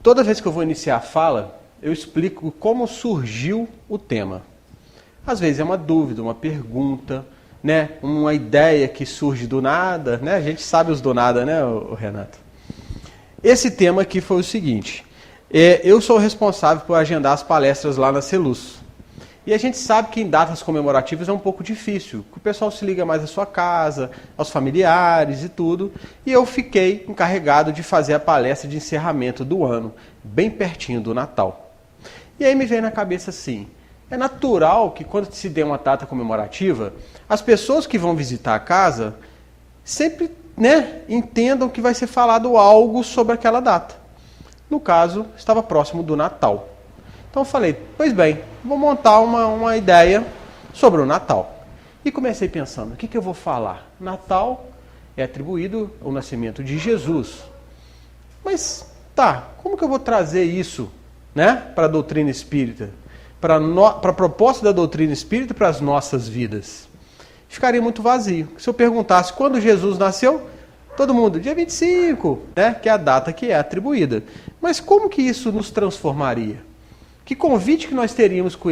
Toda vez que eu vou iniciar a fala, eu explico como surgiu o tema. Às vezes é uma dúvida, uma pergunta, né? Uma ideia que surge do nada, né? A gente sabe os do nada, né, Renato? Esse tema aqui foi o seguinte: eu sou responsável por agendar as palestras lá na Celuz. E a gente sabe que em datas comemorativas é um pouco difícil, que o pessoal se liga mais à sua casa, aos familiares e tudo. E eu fiquei encarregado de fazer a palestra de encerramento do ano, bem pertinho do Natal. E aí me veio na cabeça assim: é natural que quando se dê uma data comemorativa, as pessoas que vão visitar a casa sempre, né, entendam que vai ser falado algo sobre aquela data. No caso, estava próximo do Natal. Então eu falei, pois bem, vou montar uma ideia sobre o Natal. E comecei pensando, o que eu vou falar? Natal é atribuído ao nascimento de Jesus. Mas, como que eu vou trazer isso, né, para a doutrina espírita? Para a proposta da doutrina espírita para as nossas vidas? Ficaria muito vazio. Se eu perguntasse quando Jesus nasceu, todo mundo, dia 25, né, que é a data que é atribuída. Mas como que isso nos transformaria? Que convite que nós teríamos com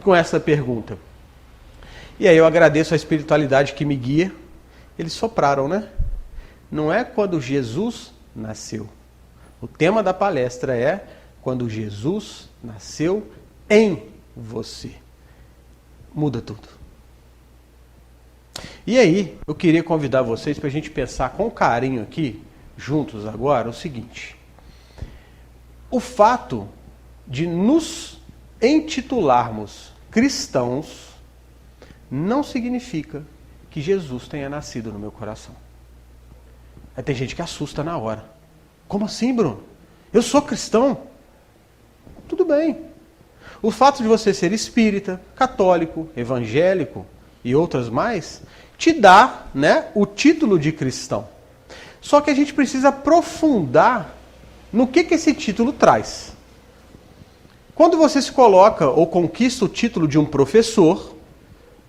com essa pergunta? E aí eu agradeço a espiritualidade que me guia. Eles sopraram, né? Não é quando Jesus nasceu. O tema da palestra é quando Jesus nasceu em você. Muda tudo. E aí, eu queria convidar vocês para a gente pensar com carinho aqui, juntos agora, o seguinte: o fato de nos intitularmos cristãos não significa que Jesus tenha nascido no meu coração. Aí tem gente que assusta na hora. Como assim, Bruno? Eu sou cristão? Tudo bem. O fato de você ser espírita, católico, evangélico e outras mais, te dá, né, o título de cristão. Só que a gente precisa aprofundar no que esse título traz. Quando você se coloca ou conquista o título de um professor,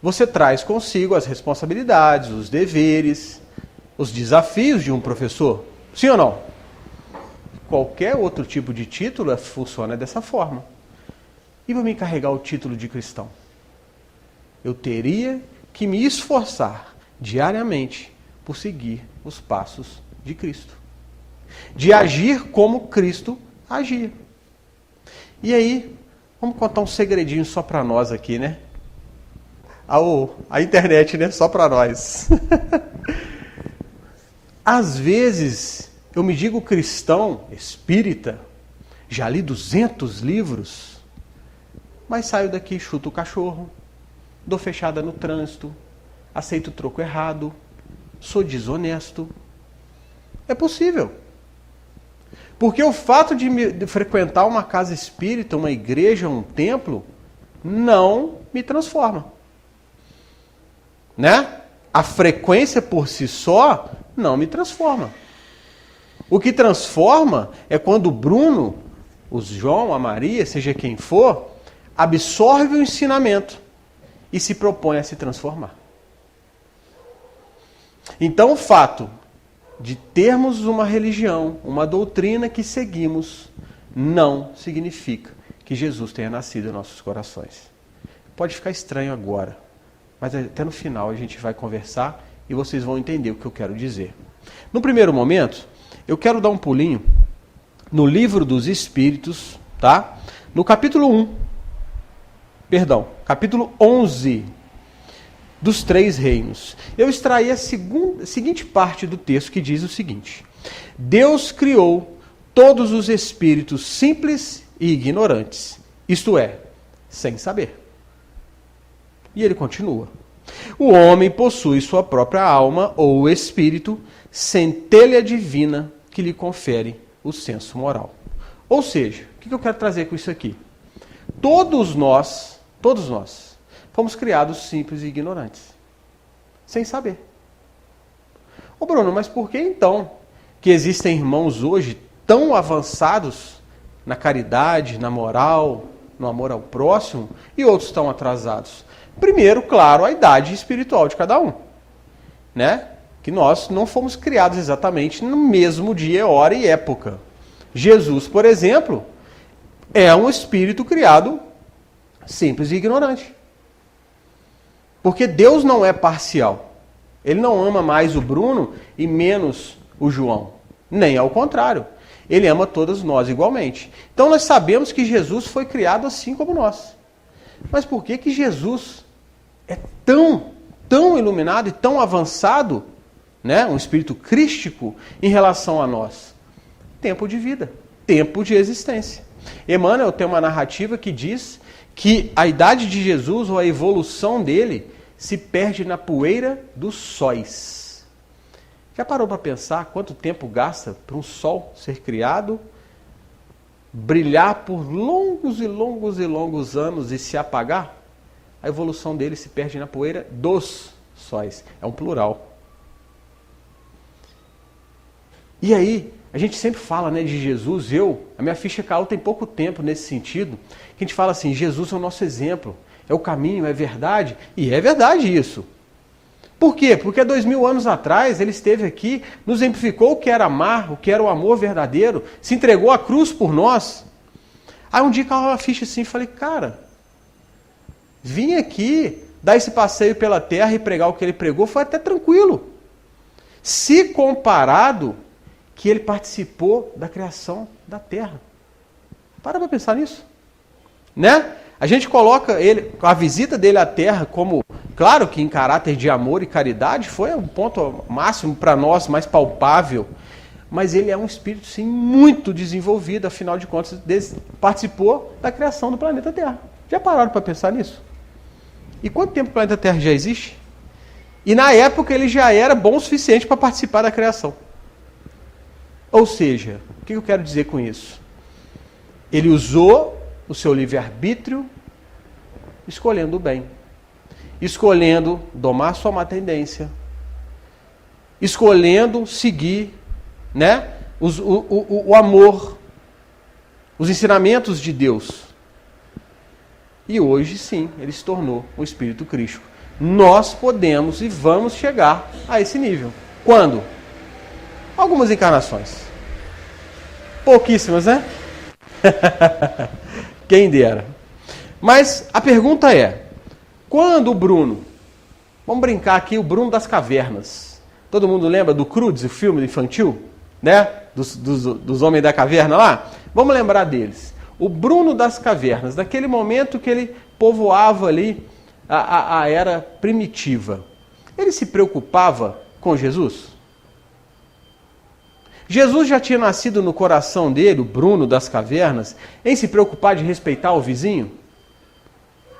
você traz consigo as responsabilidades, os deveres, os desafios de um professor. Sim ou não? Qualquer outro tipo de título funciona dessa forma. E para me carregar o título de cristão? Eu teria que me esforçar diariamente por seguir os passos de Cristo. De agir como Cristo agia. E aí, vamos contar um segredinho só para nós aqui, né? A internet, né? Só para nós. Às vezes, eu me digo cristão, espírita, já li 200 livros, mas saio daqui, chuto o cachorro, dou fechada no trânsito, aceito o troco errado, sou desonesto. É possível. Porque o fato de frequentar uma casa espírita, uma igreja, um templo, não me transforma. Né? A frequência por si só não me transforma. O que transforma é quando o Bruno, o João, a Maria, seja quem for, absorve o ensinamento e se propõe a se transformar. Então o fato de termos uma religião, uma doutrina que seguimos, não significa que Jesus tenha nascido em nossos corações. Pode ficar estranho agora, mas até no final a gente vai conversar e vocês vão entender o que eu quero dizer. No primeiro momento, eu quero dar um pulinho no Livro dos Espíritos, tá? No capítulo 11 dos Três Reinos. Eu extraí a seguinte parte do texto que diz o seguinte: Deus criou todos os espíritos simples e ignorantes, isto é, sem saber. E ele continua: o homem possui sua própria alma ou espírito, centelha divina que lhe confere o senso moral. Ou seja, o que eu quero trazer com isso aqui? Todos nós, fomos criados simples e ignorantes, sem saber. Ô Bruno, mas por que então que existem irmãos hoje tão avançados na caridade, na moral, no amor ao próximo, e outros tão atrasados? Primeiro, claro, a idade espiritual de cada um, né? Que nós não fomos criados exatamente no mesmo dia, hora e época. Jesus, por exemplo, é um espírito criado simples e ignorante. Porque Deus não é parcial. Ele não ama mais o Bruno e menos o João. Nem ao contrário. Ele ama todos nós igualmente. Então nós sabemos que Jesus foi criado assim como nós. Mas por que que Jesus é tão iluminado e tão avançado, né? Um espírito crístico em relação a nós? Tempo de vida, tempo de existência. Emmanuel tem uma narrativa que diz que a idade de Jesus, ou a evolução dele, se perde na poeira dos sóis. Já parou para pensar quanto tempo gasta para um sol ser criado, brilhar por longos e longos e longos anos e se apagar? A evolução dele se perde na poeira dos sóis. É um plural. E aí, a gente sempre fala, né, de Jesus, a minha ficha caiu tem pouco tempo nesse sentido, que a gente fala assim, Jesus é o nosso exemplo, é o caminho, é verdade, e é verdade isso. Por quê? Porque 2000 anos atrás ele esteve aqui, nos exemplificou o que era amar, o que era o amor verdadeiro, se entregou à cruz por nós. Aí um dia caiu a ficha assim e falei, cara, vim aqui dar esse passeio pela terra e pregar o que ele pregou, foi até tranquilo. Se comparado que ele participou da criação da terra. Para pensar nisso. Né? A gente coloca a visita dele à terra como, claro que em caráter de amor e caridade, foi um ponto máximo para nós, mais palpável, mas ele é um espírito, sim, muito desenvolvido, afinal de contas, participou da criação do planeta Terra. Já pararam para pensar nisso? E quanto tempo o planeta Terra já existe? E na época ele já era bom o suficiente para participar da criação. Ou seja, o que eu quero dizer com isso? Ele usou o seu livre-arbítrio escolhendo o bem. Escolhendo domar sua má tendência. Escolhendo seguir, né, o amor, os ensinamentos de Deus. E hoje, sim, ele se tornou o Espírito Crístico. Nós podemos e vamos chegar a esse nível. Quando? Algumas encarnações. Pouquíssimas, né? Quem dera. Mas a pergunta é, quando o Bruno, vamos brincar aqui, o Bruno das Cavernas. Todo mundo lembra do Croods, o filme infantil? Né? Dos Homens da Caverna lá? Vamos lembrar deles. O Bruno das Cavernas, naquele momento que ele povoava ali a era primitiva, ele se preocupava com Jesus? Jesus já tinha nascido no coração dele, o Bruno das Cavernas, em se preocupar de respeitar o vizinho?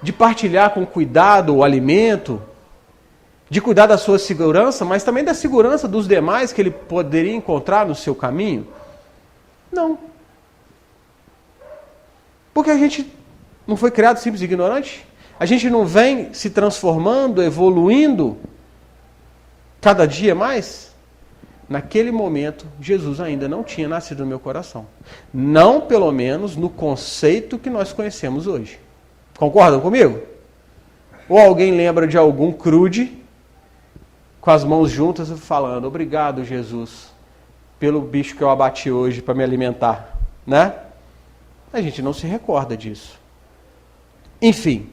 De partilhar com cuidado o alimento? De cuidar da sua segurança, mas também da segurança dos demais que ele poderia encontrar no seu caminho? Não. Porque a gente não foi criado simples e ignorante? A gente não vem se transformando, evoluindo cada dia mais? Naquele momento, Jesus ainda não tinha nascido no meu coração. Não, pelo menos, no conceito que nós conhecemos hoje. Concordam comigo? Ou alguém lembra de algum crude com as mãos juntas falando, obrigado, Jesus, pelo bicho que eu abati hoje para me alimentar, né? A gente não se recorda disso. Enfim,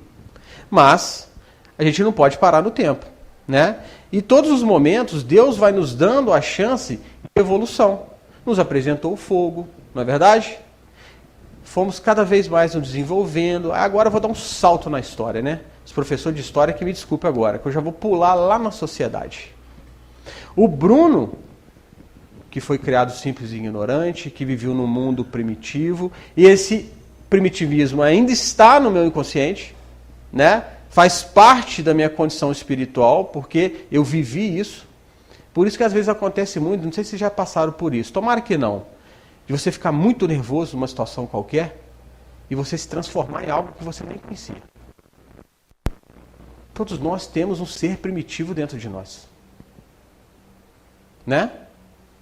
mas a gente não pode parar no tempo, né? E todos os momentos, Deus vai nos dando a chance de evolução. Nos apresentou o fogo, não é verdade? Fomos cada vez mais nos desenvolvendo. Agora eu vou dar um salto na história, né? Os professores de história que me desculpe agora, que eu já vou pular lá na sociedade. O Bruno, que foi criado simples e ignorante, que viveu num mundo primitivo, e esse primitivismo ainda está no meu inconsciente, né? Faz parte da minha condição espiritual, porque eu vivi isso. Por isso que às vezes acontece muito, não sei se vocês já passaram por isso, tomara que não, de você ficar muito nervoso numa situação qualquer e você se transformar em algo que você nem conhecia. Todos nós temos um ser primitivo dentro de nós. Né?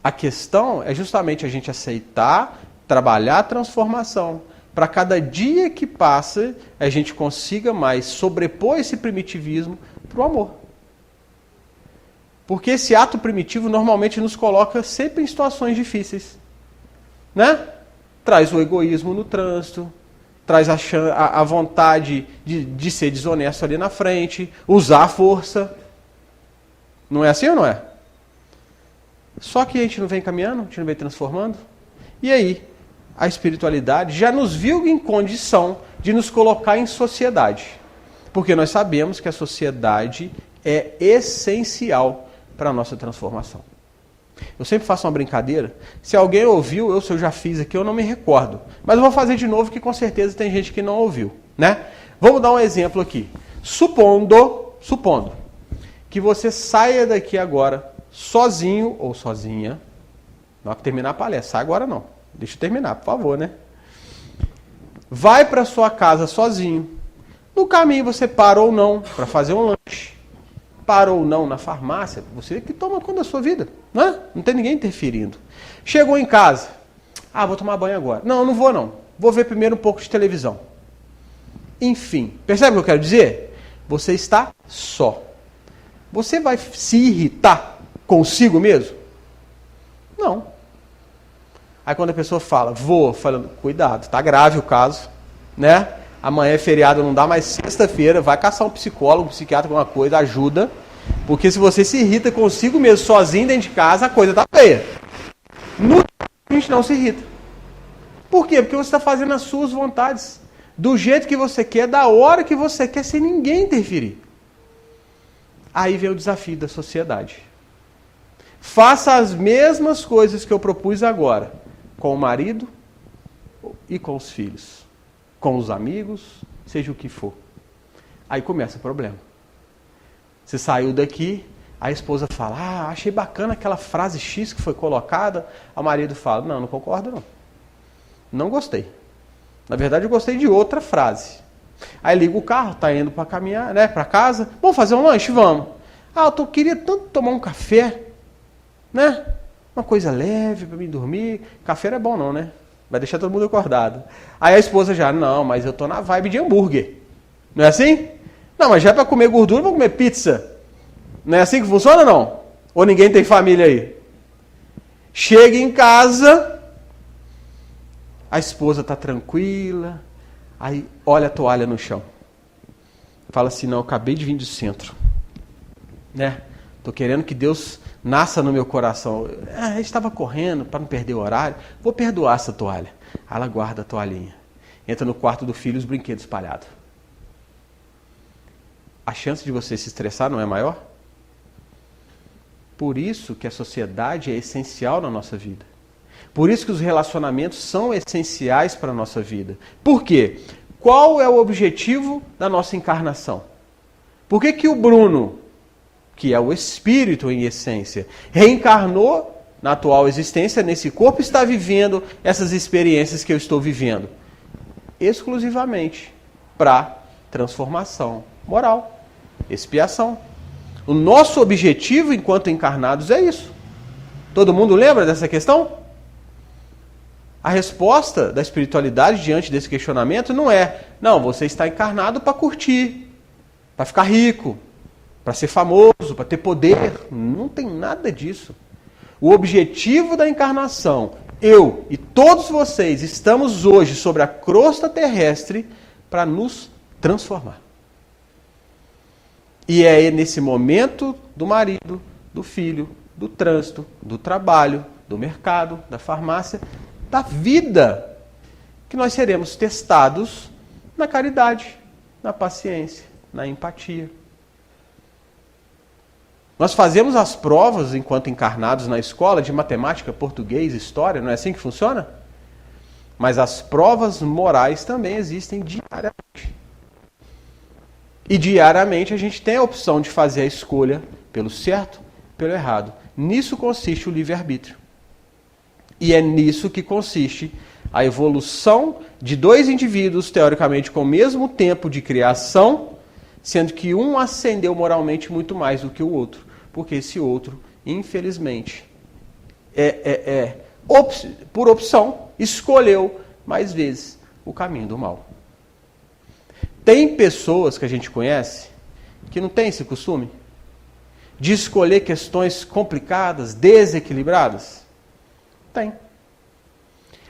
A questão é justamente a gente aceitar, trabalhar a transformação, para cada dia que passa, a gente consiga mais sobrepor esse primitivismo para o amor. Porque esse ato primitivo normalmente nos coloca sempre em situações difíceis. Né? traz o egoísmo no trânsito, traz a vontade de ser desonesto ali na frente, usar a força. Não é assim ou não é? Só que a gente não vem caminhando, a gente não vem transformando. E aí, a espiritualidade já nos viu em condição de nos colocar em sociedade. Porque nós sabemos que a sociedade é essencial para a nossa transformação. Eu sempre faço uma brincadeira. Se alguém ouviu, se eu já fiz aqui, eu não me recordo. Mas eu vou fazer de novo, que com certeza tem gente que não ouviu, né? Vamos dar um exemplo aqui. Supondo que você saia daqui agora sozinho ou sozinha. Não vai terminar a palestra, sai agora não. Deixa eu terminar, por favor, né? Vai para sua casa sozinho. No caminho você para ou não para fazer um lanche. Para ou não na farmácia, você que toma conta da sua vida, né? Não tem ninguém interferindo. Chegou em casa, vou tomar banho agora. Não vou não. Vou ver primeiro um pouco de televisão. Enfim, percebe o que eu quero dizer? Você está só. Você vai se irritar consigo mesmo? Não. Aí quando a pessoa fala, falando, cuidado, tá grave o caso, né? Amanhã é feriado, não dá mais sexta-feira, vai caçar um psicólogo, um psiquiatra, alguma coisa, ajuda. Porque se você se irrita consigo mesmo, sozinho dentro de casa, a coisa tá feia. No a gente não se irrita. Por quê? Porque você está fazendo as suas vontades. Do jeito que você quer, da hora que você quer, sem ninguém interferir. Aí vem o desafio da sociedade. Faça as mesmas coisas que eu propus agora, com o marido e com os filhos. Com os amigos, seja o que for. Aí começa o problema. Você saiu daqui, a esposa fala, achei bacana aquela frase X que foi colocada. O marido fala, não concordo não. Não gostei. Na verdade eu gostei de outra frase. Aí liga o carro, tá indo para caminhar, né, para casa. Vamos fazer um lanche? Vamos. Queria tanto tomar um café, né? Uma coisa leve para mim dormir. Café não é bom não, né? Vai deixar todo mundo acordado. Aí a esposa já, não, mas eu tô na vibe de hambúrguer. Não é assim? Não, mas já é para comer gordura, vamos comer pizza. Não é assim que funciona ou não? Ou ninguém tem família aí? Chega em casa, a esposa tá tranquila, aí olha a toalha no chão. Fala assim, não, eu acabei de vir do centro. Né? Tô querendo que Deus nasça no meu coração. Eu estava correndo para não perder o horário. Vou perdoar essa toalha. Ela guarda a toalhinha. Entra no quarto do filho, os brinquedos espalhados. A chance de você se estressar não é maior? Por isso que a sociedade é essencial na nossa vida. Por isso que os relacionamentos são essenciais para a nossa vida. Por quê? Qual é o objetivo da nossa encarnação? Por que o Bruno, que é o espírito em essência, reencarnou na atual existência, nesse corpo, está vivendo essas experiências que eu estou vivendo? Exclusivamente para transformação moral, expiação. O nosso objetivo enquanto encarnados é isso. Todo mundo lembra dessa questão? A resposta da espiritualidade diante desse questionamento não é, não, você está encarnado para curtir, para ficar rico, para ser famoso, para ter poder. Não tem nada disso. O objetivo da encarnação, eu e todos vocês estamos hoje sobre a crosta terrestre para nos transformar. E é nesse momento do marido, do filho, do trânsito, do trabalho, do mercado, da farmácia, da vida, que nós seremos testados na caridade, na paciência, na empatia. Nós fazemos as provas, enquanto encarnados na escola, de matemática, português, história, não é assim que funciona? Mas as provas morais também existem diariamente. E diariamente a gente tem a opção de fazer a escolha pelo certo, pelo errado. Nisso consiste o livre-arbítrio. E é nisso que consiste a evolução de dois indivíduos, teoricamente com o mesmo tempo de criação, sendo que um ascendeu moralmente muito mais do que o outro, porque esse outro, infelizmente, por opção, escolheu mais vezes o caminho do mal. Tem pessoas que a gente conhece que não tem esse costume de escolher questões complicadas, desequilibradas? Tem.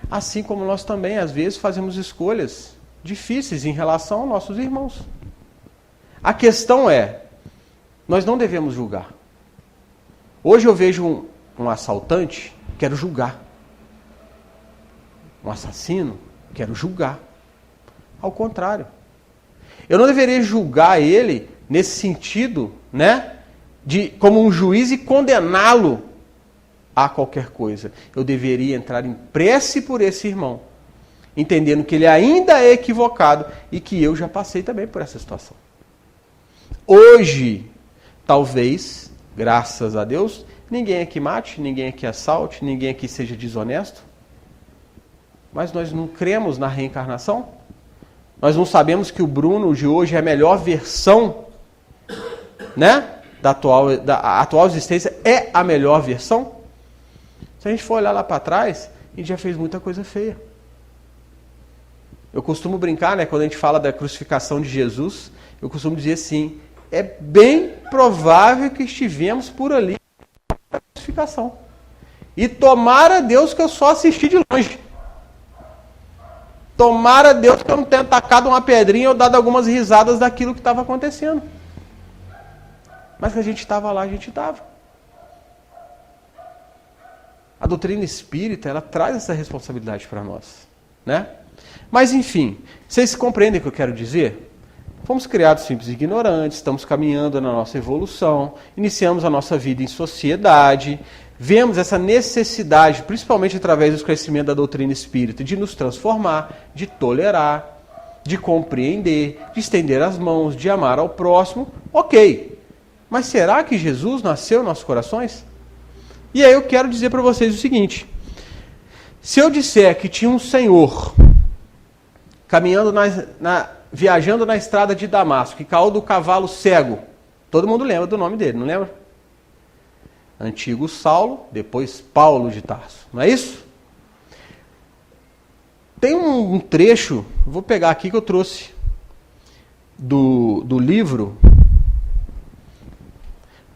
Assim como nós também, às vezes, fazemos escolhas difíceis em relação aos nossos irmãos. A questão é, nós não devemos julgar. Hoje eu vejo um assaltante, quero julgar. Um assassino, quero julgar. Ao contrário. Eu não deveria julgar ele nesse sentido, né, de como um juiz e condená-lo a qualquer coisa. Eu deveria entrar em prece por esse irmão, entendendo que ele ainda é equivocado e que eu já passei também por essa situação. Hoje, talvez, graças a Deus, ninguém aqui mate, ninguém aqui assalte, ninguém aqui seja desonesto. Mas nós não cremos na reencarnação? Nós não sabemos que o Bruno de hoje é a melhor versão, né, da atual existência, é a melhor versão? Se a gente for olhar lá para trás, a gente já fez muita coisa feia. Eu costumo brincar, né, quando a gente fala da crucificação de Jesus, eu costumo dizer assim, é bem provável que estivemos por ali na crucificação. E tomara Deus que eu só assisti de longe. Tomara Deus que eu não tenha tacado uma pedrinha ou dado algumas risadas daquilo que estava acontecendo. Mas que a gente estava lá, a gente estava. A doutrina espírita, ela traz essa responsabilidade para nós, né? Mas enfim, vocês compreendem o que eu quero dizer? Fomos criados simples e ignorantes, estamos caminhando na nossa evolução, iniciamos a nossa vida em sociedade, vemos essa necessidade, principalmente através do esclarecimento da doutrina espírita, de nos transformar, de tolerar, de compreender, de estender as mãos, de amar ao próximo. Ok, mas será que Jesus nasceu em nossos corações? E aí eu quero dizer para vocês o seguinte, se eu disser que tinha um senhor caminhando viajando na estrada de Damasco, que caiu do cavalo cego, todo mundo lembra do nome dele, não lembra? Antigo Saulo, depois Paulo de Tarso, não é isso? Tem um trecho, vou pegar aqui que eu trouxe do livro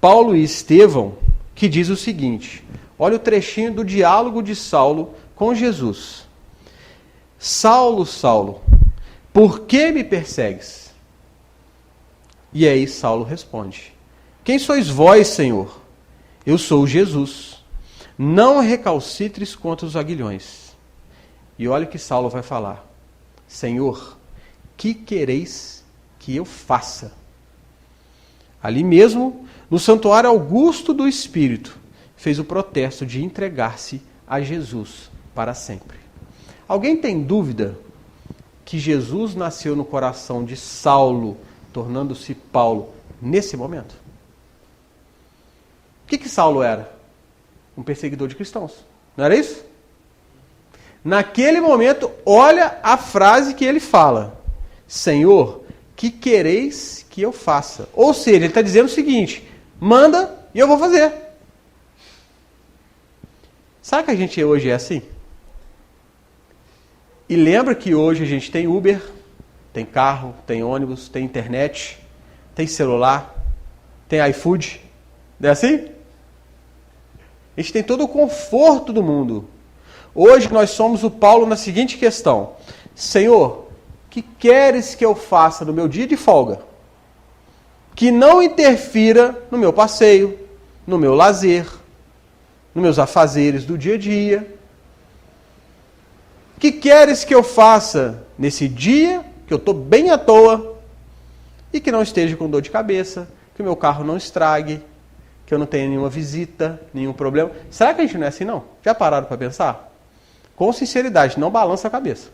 Paulo e Estevão, que diz o seguinte, olha o trechinho do diálogo de Saulo com Jesus. Saulo, Saulo, por que me persegues? E aí Saulo responde, quem sois vós, Senhor? Eu sou Jesus. Não recalcitres contra os aguilhões. E olha o que Saulo vai falar. Senhor, que quereis que eu faça? Ali mesmo, no santuário augusto do Espírito, fez o protesto de entregar-se a Jesus para sempre. Alguém tem dúvida que Jesus nasceu no coração de Saulo, tornando-se Paulo, nesse momento? O que Saulo era? Um perseguidor de cristãos. Não era isso? Naquele momento, olha a frase que ele fala. Senhor, que quereis que eu faça? Ou seja, ele está dizendo o seguinte, manda e eu vou fazer. Sabe que a gente hoje é assim? E lembra que hoje a gente tem Uber, tem carro, tem ônibus, tem internet, tem celular, tem iFood. Não é assim? A gente tem todo o conforto do mundo. Hoje nós somos o Paulo na seguinte questão. Senhor, que queres que eu faça no meu dia de folga? Que não interfira no meu passeio, no meu lazer, nos meus afazeres do dia a dia. Que queres que eu faça nesse dia, que eu estou bem à toa, e que não esteja com dor de cabeça, que o meu carro não estrague, que eu não tenha nenhuma visita, nenhum problema. Será que a gente não é assim, não? Já pararam para pensar? Com sinceridade, não balança a cabeça.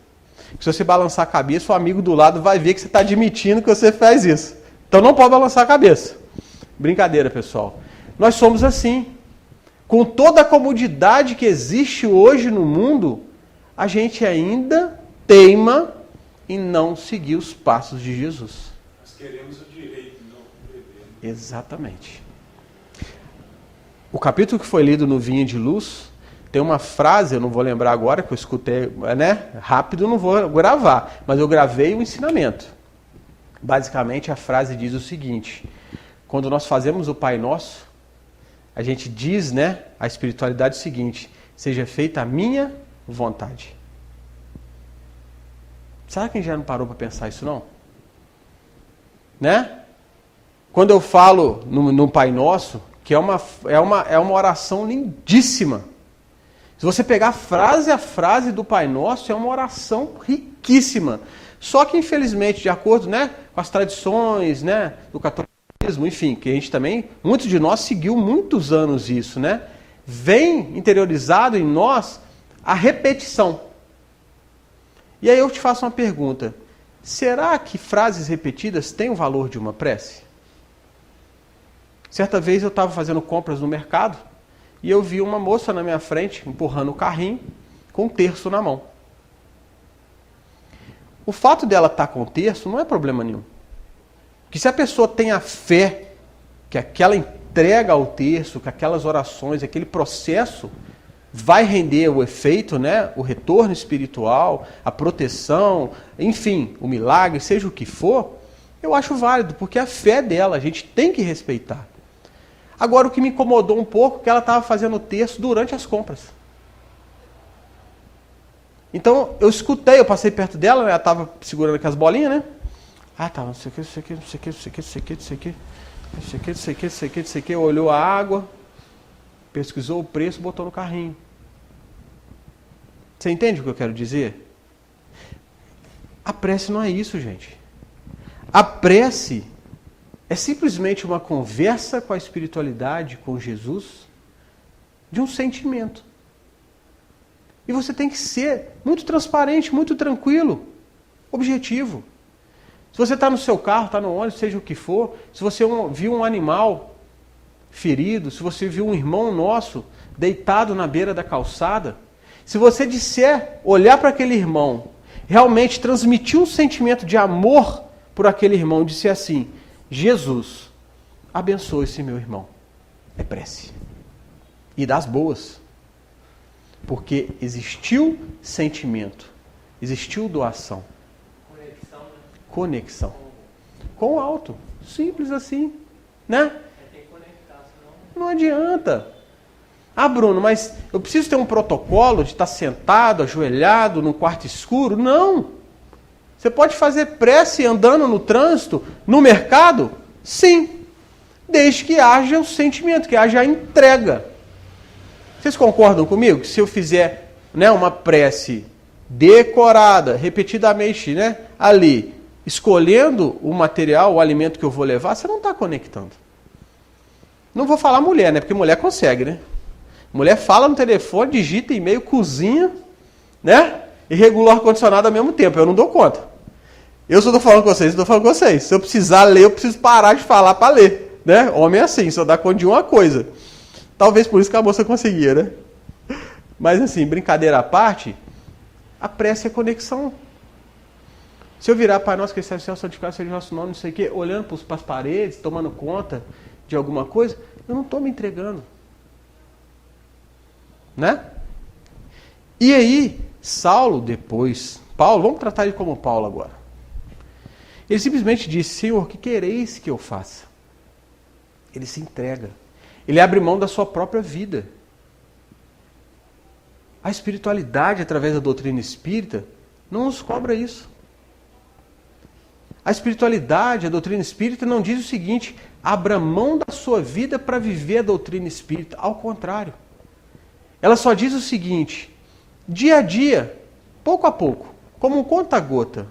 Se você balançar a cabeça, o amigo do lado vai ver que você está admitindo que você faz isso. Então não pode balançar a cabeça. Brincadeira, pessoal. Nós somos assim. Com toda a comodidade que existe hoje no mundo, a gente ainda teima em não seguir os passos de Jesus. Nós queremos o direito, não o dever. Exatamente. O capítulo que foi lido no Vinha de Luz, tem uma frase, eu não vou lembrar agora, que eu escutei, né? Rápido eu não vou gravar, mas eu gravei o ensinamento. Basicamente a frase diz o seguinte, quando nós fazemos o Pai Nosso, a gente diz, né, a espiritualidade seguinte, seja feita a minha vontade. Será que a gente já não parou para pensar isso não? Né? Quando eu falo no Pai Nosso, que é uma oração lindíssima. Se você pegar frase a frase do Pai Nosso, é uma oração riquíssima. Só que, infelizmente, de acordo, né, com as tradições, né, do catolicismo, enfim, que a gente também, muitos de nós seguiu muitos anos isso, né? Vem interiorizado em nós a repetição. E aí eu te faço uma pergunta. Será que frases repetidas têm o valor de uma prece? Certa vez eu estava fazendo compras no mercado e eu vi uma moça na minha frente empurrando o carrinho com um terço na mão. O fato dela estar com o terço não é problema nenhum. Porque se a pessoa tem a fé que aquela entrega ao terço, que aquelas orações, aquele processo vai render o efeito, né? O retorno espiritual, a proteção, enfim, o milagre, seja o que for, eu acho válido, porque a fé dela, a gente tem que respeitar. Agora, o que me incomodou um pouco é que ela estava fazendo o terço durante as compras. Então, eu escutei, eu passei perto dela, né, ela estava segurando aquelas bolinhas, né? Ah, tá, não sei o que, não sei o que, não sei o que, não sei o que, não sei o que, não sei o que, não sei o que, não sei o que, não sei o que, não sei o que, olhou a água, pesquisou o preço, botou no carrinho. Você entende o que eu quero dizer? A prece não é isso, gente. A prece é simplesmente uma conversa com a espiritualidade, com Jesus, de um sentimento. E você tem que ser muito transparente, muito tranquilo, objetivo. Se você está no seu carro, está no ônibus, seja o que for, se você viu um animal ferido, se você viu um irmão nosso deitado na beira da calçada, se você disser, olhar para aquele irmão, realmente transmitir um sentimento de amor por aquele irmão, disser assim, Jesus, abençoe esse meu irmão. É prece. E das boas. Porque existiu sentimento, existiu doação. Conexão, né? Conexão. Com o alto. Simples assim. Né? Tem que conectar, senão... Não adianta. Ah, Bruno, mas eu preciso ter um protocolo de estar sentado, ajoelhado, num quarto escuro? Não. Você pode fazer prece andando no trânsito, no mercado? Sim. Desde que haja o sentimento, que haja a entrega. Vocês concordam comigo? Que se eu fizer, né, uma prece decorada, repetidamente, né, ali, escolhendo o material, o alimento que eu vou levar, você não está conectando. Não vou falar mulher, né? Porque mulher consegue, né? Mulher fala no telefone, digita e-mail, cozinha, né? E regula o ar-condicionado ao mesmo tempo. Eu não dou conta. Eu só estou falando com vocês, estou falando com vocês. Se eu precisar ler, eu preciso parar de falar para ler. Né? Homem é assim, só dá conta de uma coisa. Talvez por isso que a moça conseguia, né? Mas assim, brincadeira à parte, a prece é conexão. Se eu virar Pai Nosso que estás no céu, santificado seja o nosso nome, não sei o quê, olhando para as paredes, tomando conta de alguma coisa, eu não estou me entregando. Né? E aí, Saulo depois, Paulo, vamos tratar ele como Paulo agora. Ele simplesmente disse, Senhor, o que quereis que eu faça? Ele se entrega. Ele abre mão da sua própria vida. A espiritualidade, através da doutrina espírita, não nos cobra isso. A espiritualidade, a doutrina espírita, não diz o seguinte, abra mão da sua vida para viver a doutrina espírita. Ao contrário. Ela só diz o seguinte, dia a dia, pouco a pouco, como um conta-gota,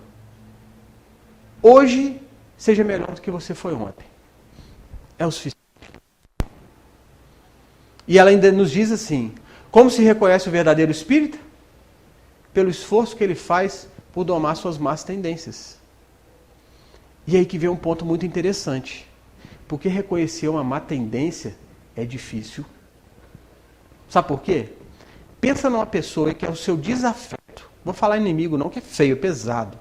hoje seja melhor do que você foi ontem. É o suficiente. E ela ainda nos diz assim, como se reconhece o verdadeiro espírita? Pelo esforço que ele faz por domar suas más tendências. E aí que vem um ponto muito interessante. Porque reconhecer uma má tendência é difícil. Sabe por quê? Pensa numa pessoa que é o seu desafeto. Vou falar inimigo não, que é feio, é pesado.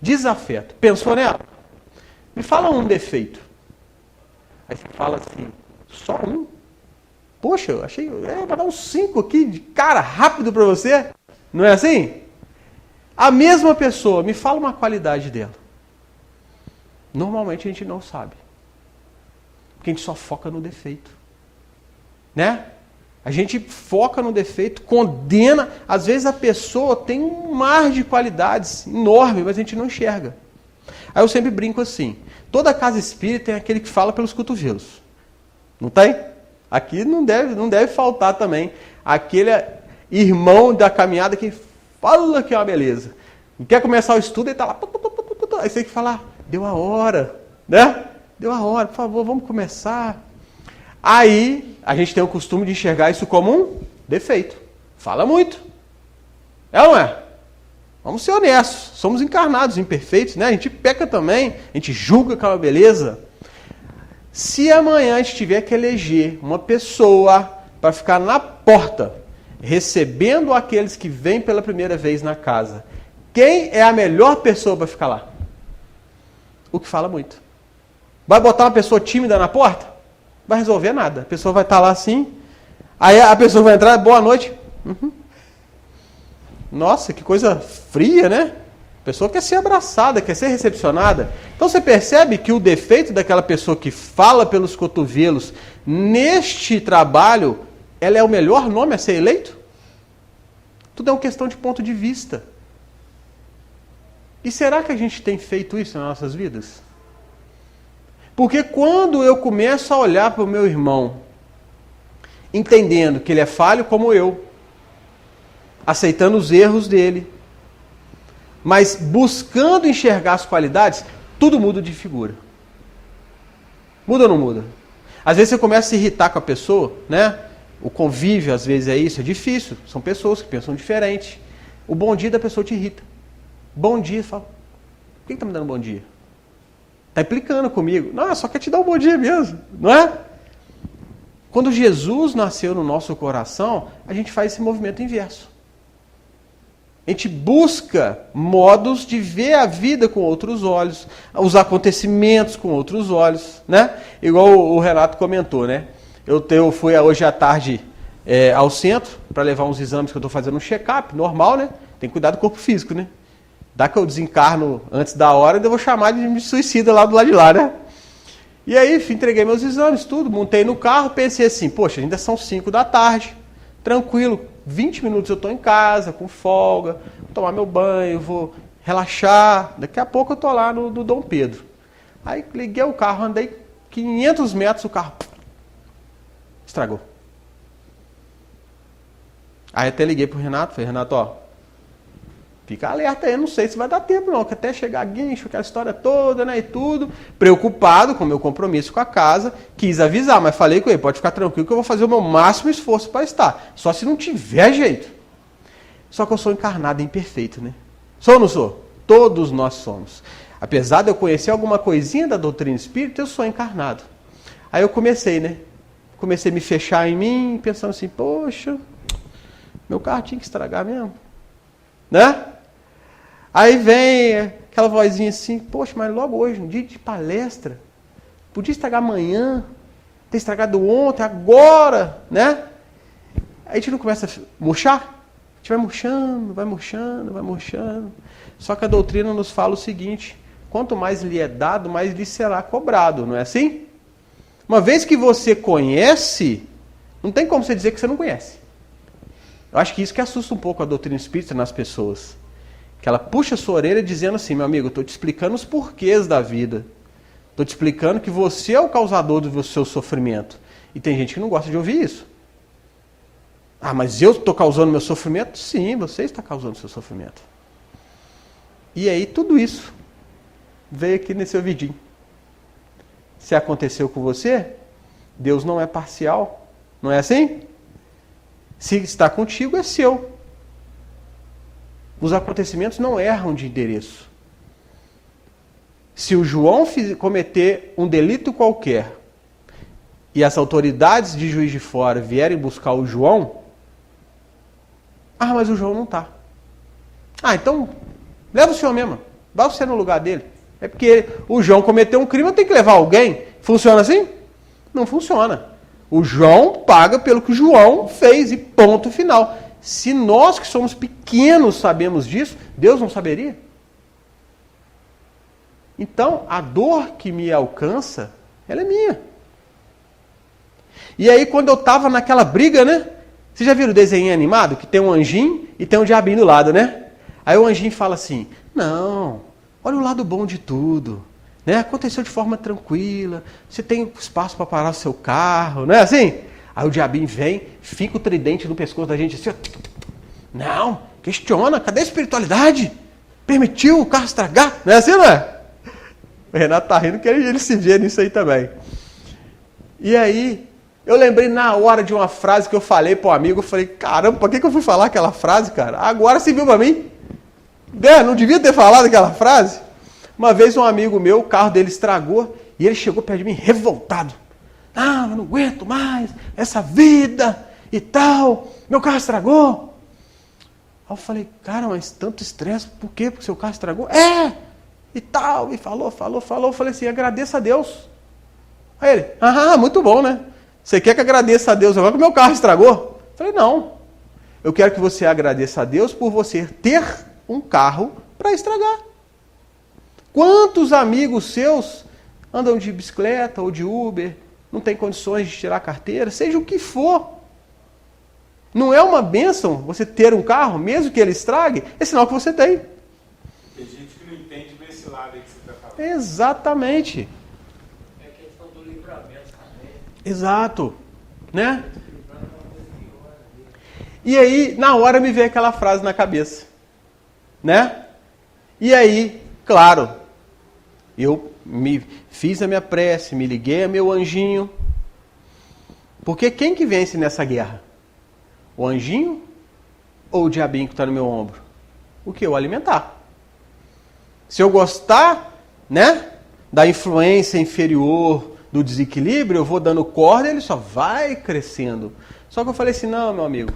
Desafeto. Pensou nela? Me fala um defeito. Aí você fala assim, só um? Poxa, eu achei, vou dar uns 5 aqui de cara rápido para você. Não é assim? A mesma pessoa, me fala uma qualidade dela. Normalmente a gente não sabe. Porque a gente só foca no defeito. Né? A gente foca no defeito, condena. Às vezes a pessoa tem um mar de qualidades enorme, mas a gente não enxerga. Aí eu sempre brinco assim, toda casa espírita tem aquele que fala pelos cotovelos. Não tem? Aqui não deve faltar também aquele irmão da caminhada que fala que é uma beleza. Não quer começar o estudo, ele está lá. Aí você tem que falar, deu a hora, né? Deu a hora, por favor, vamos começar. Aí a gente tem o costume de enxergar isso como um defeito. Fala muito. É ou não é? Vamos ser honestos. Somos encarnados, imperfeitos, né? A gente peca também, a gente julga que é uma beleza. Se amanhã a gente tiver que eleger uma pessoa para ficar na porta, recebendo aqueles que vêm pela primeira vez na casa, quem é a melhor pessoa para ficar lá? O que fala muito. Vai botar uma pessoa tímida na porta? Vai resolver nada. A pessoa vai estar lá assim, aí a pessoa vai entrar, boa noite. Uhum. Nossa, que coisa fria, né? A pessoa quer ser abraçada, quer ser recepcionada. Então você percebe que o defeito daquela pessoa que fala pelos cotovelos, neste trabalho, ela é o melhor nome a ser eleito? Tudo é uma questão de ponto de vista. E será que a gente tem feito isso nas nossas vidas? Porque quando eu começo a olhar para o meu irmão, entendendo que ele é falho como eu, aceitando os erros dele, mas buscando enxergar as qualidades, tudo muda de figura. Muda ou não muda? Às vezes você começa a se irritar com a pessoa, né? O convívio às vezes é isso, é difícil. São pessoas que pensam diferente. O bom dia da pessoa te irrita. Bom dia, fala, por que está me dando bom dia? Está implicando comigo. Não, só quer te dar um bom dia mesmo, não é? Quando Jesus nasceu no nosso coração, a gente faz esse movimento inverso. A gente busca modos de ver a vida com outros olhos, os acontecimentos com outros olhos, né? Igual o Renato comentou, né? Eu fui hoje à tarde ao centro para levar uns exames que eu estou fazendo um check-up, normal, né? Tem que cuidar do corpo físico, né? Dá que eu desencarno antes da hora, eu vou chamar de suicida lá do lado de lá, né? E aí, entreguei meus exames, tudo, montei no carro, pensei assim, poxa, ainda são 5 da tarde, tranquilo, 20 minutos eu estou em casa, com folga, vou tomar meu banho, vou relaxar, daqui a pouco eu estou lá no Dom Pedro. Aí liguei o carro, andei 500 metros, o carro estragou. Aí até liguei pro Renato, falei, Renato, ó, fica alerta aí, não sei se vai dar tempo não, que até chegar guincho, aquela história toda, né, e tudo. Preocupado com o meu compromisso com a casa, quis avisar, mas falei com ele, pode ficar tranquilo que eu vou fazer o meu máximo esforço para estar. Só se não tiver jeito. Só que eu sou encarnado e imperfeito, né? Sou ou não sou? Todos nós somos. Apesar de eu conhecer alguma coisinha da doutrina espírita, eu sou encarnado. Aí eu comecei, né? Comecei a me fechar em mim, pensando assim, poxa, meu carro tinha que estragar mesmo. Né? Aí vem aquela vozinha assim, poxa, mas logo hoje, um dia de palestra, podia estragar amanhã, ter estragado ontem, agora, né? Aí a gente não começa a murchar? A gente vai murchando, vai murchando, vai murchando. Só que a doutrina nos fala o seguinte, quanto mais lhe é dado, mais lhe será cobrado, não é assim? Uma vez que você conhece, não tem como você dizer que você não conhece. Eu acho que isso que assusta um pouco a doutrina espírita nas pessoas. Que ela puxa a sua orelha dizendo assim, meu amigo, eu estou te explicando os porquês da vida. Estou te explicando que você é o causador do seu sofrimento. E tem gente que não gosta de ouvir isso. Ah, mas eu estou causando meu sofrimento? Sim, você está causando seu sofrimento. E aí tudo isso veio aqui nesse ouvidinho. Se aconteceu com você, Deus não é parcial. Não é assim? Se está contigo, é seu. Os acontecimentos não erram de endereço. Se o João cometer um delito qualquer e as autoridades de Juiz de Fora vierem buscar o João, ah, mas o João não está. Ah, então leva o senhor mesmo. Vai você no lugar dele. É porque o João cometeu um crime, eu tenho que levar alguém. Funciona assim? Não funciona. O João paga pelo que o João fez e ponto final. Se nós que somos pequenos sabemos disso, Deus não saberia? Então, a dor que me alcança, ela é minha. E aí, quando eu estava naquela briga, né? Vocês já viram o desenho animado que tem um anjinho e tem um diabinho do lado, né? Aí o anjinho fala assim, não, olha o lado bom de tudo. Né? Aconteceu de forma tranquila, você tem espaço para parar o seu carro, não é assim? Aí o diabinho vem, fica o tridente no pescoço da gente assim, ó. Não, questiona, cadê a espiritualidade? Permitiu o carro estragar? Não é assim, não é? O Renato tá rindo que ele se vê nisso aí também. E aí, eu lembrei na hora de uma frase que eu falei pro amigo, eu falei, caramba, por que eu fui falar aquela frase, cara? Agora você viu pra mim? Não devia ter falado aquela frase? Uma vez um amigo meu, o carro dele estragou, e ele chegou perto de mim revoltado. Ah, eu não aguento mais essa vida e tal, meu carro estragou. Aí eu falei, cara, mas tanto estresse, por quê? Porque seu carro estragou? E tal, e falou. Eu falei assim, agradeça a Deus. Aí ele, muito bom, né? Você quer que agradeça a Deus agora que o meu carro estragou? Eu falei, não. Eu quero que você agradeça a Deus por você ter um carro para estragar. Quantos amigos seus andam de bicicleta ou de Uber, não tem condições de tirar a carteira, seja o que for. Não é uma bênção você ter um carro, mesmo que ele estrague, é sinal que você tem. Tem gente que não entende desse lado aí que você está falando. Exatamente. É questão do livramento também. Exato. Né? E aí, na hora me veio aquela frase na cabeça. Né? E aí, claro, eu fiz a minha prece, me liguei a meu anjinho. Porque quem que vence nessa guerra? O anjinho ou o diabinho que está no meu ombro? O que? O alimentar. Se eu gostar, né, da influência inferior, do desequilíbrio, eu vou dando corda e ele só vai crescendo. Só que eu falei assim, não, meu amigo,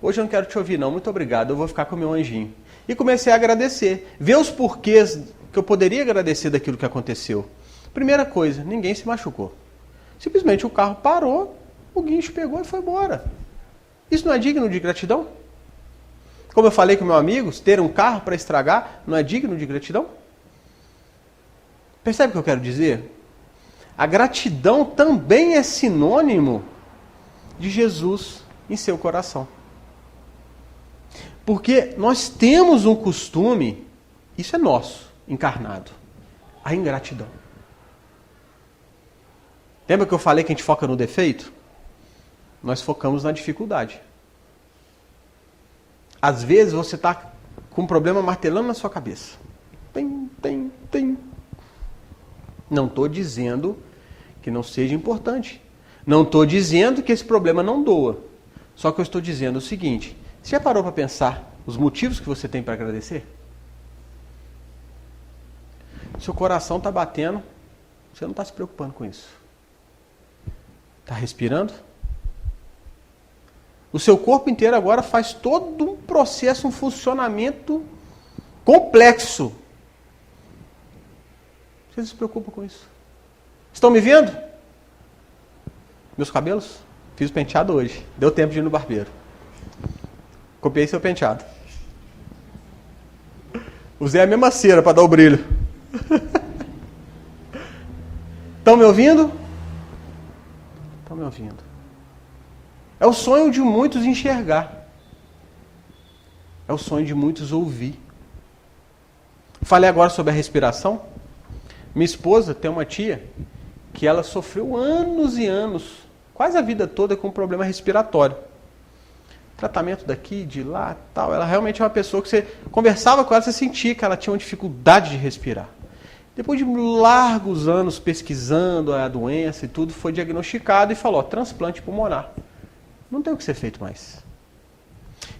hoje eu não quero te ouvir não, muito obrigado, eu vou ficar com o meu anjinho. E comecei a agradecer. Ver os porquês que eu poderia agradecer daquilo que aconteceu. Primeira coisa, ninguém se machucou. Simplesmente o carro parou, o guincho pegou e foi embora. Isso não é digno de gratidão? Como eu falei com meu amigo, ter um carro para estragar não é digno de gratidão? Percebe o que eu quero dizer? A gratidão também é sinônimo de Jesus em seu coração. Porque nós temos um costume, isso é nosso, encarnado, a ingratidão. Lembra que eu falei que a gente foca no defeito? Nós focamos na dificuldade. Às vezes você está com um problema martelando na sua cabeça. Tem. Não estou dizendo que não seja importante. Não estou dizendo que esse problema não doa. Só que eu estou dizendo o seguinte, você já parou para pensar os motivos que você tem para agradecer? Seu coração está batendo, você não está se preocupando com isso. Está respirando? O seu corpo inteiro agora faz todo um processo, um funcionamento complexo. Você não se preocupa com isso. Estão me vendo? Meus cabelos? Fiz o penteado hoje. Deu tempo de ir no barbeiro. Copiei seu penteado. Usei a mesma cera para dar o brilho. Estão me ouvindo? Estão me ouvindo. É o sonho de muitos enxergar. É o sonho de muitos ouvir. Falei agora sobre a respiração. Minha esposa tem uma tia que ela sofreu anos e anos, quase a vida toda, com um problema respiratório. Tratamento daqui, de lá, tal. Ela realmente é uma pessoa que você conversava com ela, você sentia que ela tinha uma dificuldade de respirar. Depois de largos anos pesquisando a doença e tudo, foi diagnosticado e falou, transplante pulmonar. Não tem o que ser feito mais.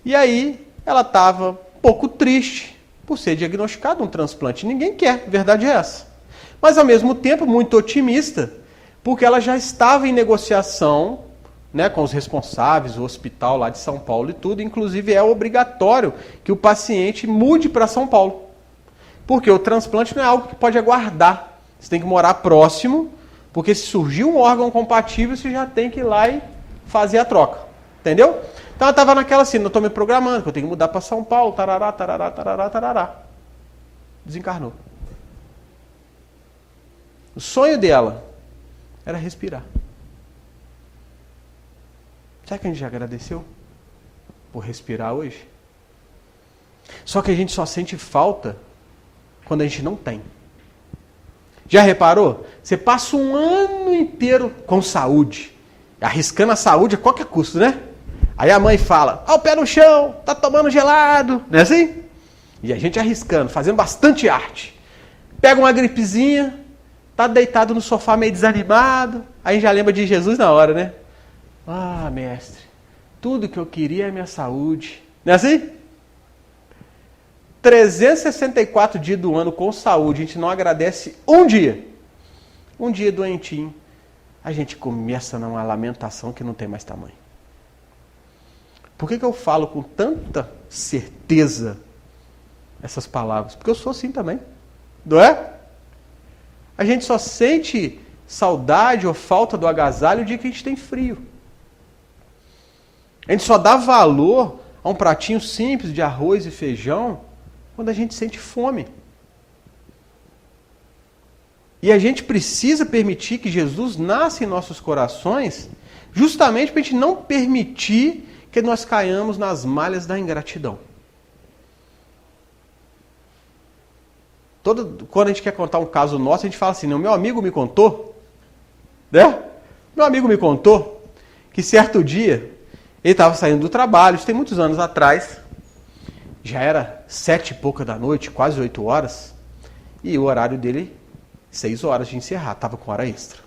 E aí, ela estava um pouco triste por ser diagnosticado um transplante. Ninguém quer, a verdade é essa. Mas, ao mesmo tempo, muito otimista, porque ela já estava em negociação, né, com os responsáveis, o hospital lá de São Paulo e tudo. Inclusive, é obrigatório que o paciente mude para São Paulo. Porque o transplante não é algo que pode aguardar. Você tem que morar próximo, porque se surgir um órgão compatível, você já tem que ir lá e fazer a troca. Entendeu? Então ela estava naquela assim, não estou me programando, que eu tenho que mudar para São Paulo, tarará, tarará, tarará, tarará. Desencarnou. O sonho dela era respirar. Será que a gente já agradeceu? por respirar hoje. Só que a gente só sente falta quando a gente não tem. Já reparou? Você passa um ano inteiro com saúde, arriscando a saúde a qualquer custo, né? Aí a mãe fala, o pé no chão, tá tomando gelado, não é assim? E a gente arriscando, fazendo bastante arte. Pega uma gripezinha, tá deitado no sofá meio desanimado, aí já lembra de Jesus na hora, né? Ah, mestre, tudo que eu queria é minha saúde. Não é assim? 364 dias do ano com saúde, a gente não agradece um dia. Um dia doentinho, a gente começa numa lamentação que não tem mais tamanho. Por que eu falo com tanta certeza essas palavras? Porque eu sou assim também, não é? A gente só sente saudade ou falta do agasalho o dia que a gente tem frio. A gente só dá valor a um pratinho simples de arroz e feijão quando a gente sente fome. E a gente precisa permitir que Jesus nasça em nossos corações, justamente para a gente não permitir que nós caiamos nas malhas da ingratidão. Quando a gente quer contar um caso nosso, a gente fala assim, meu amigo me contou, né? Meu amigo me contou que certo dia ele estava saindo do trabalho, isso tem muitos anos atrás, já era 7 e pouca da noite, quase 8 horas, e o horário dele, 6 horas de encerrar, estava com hora extra.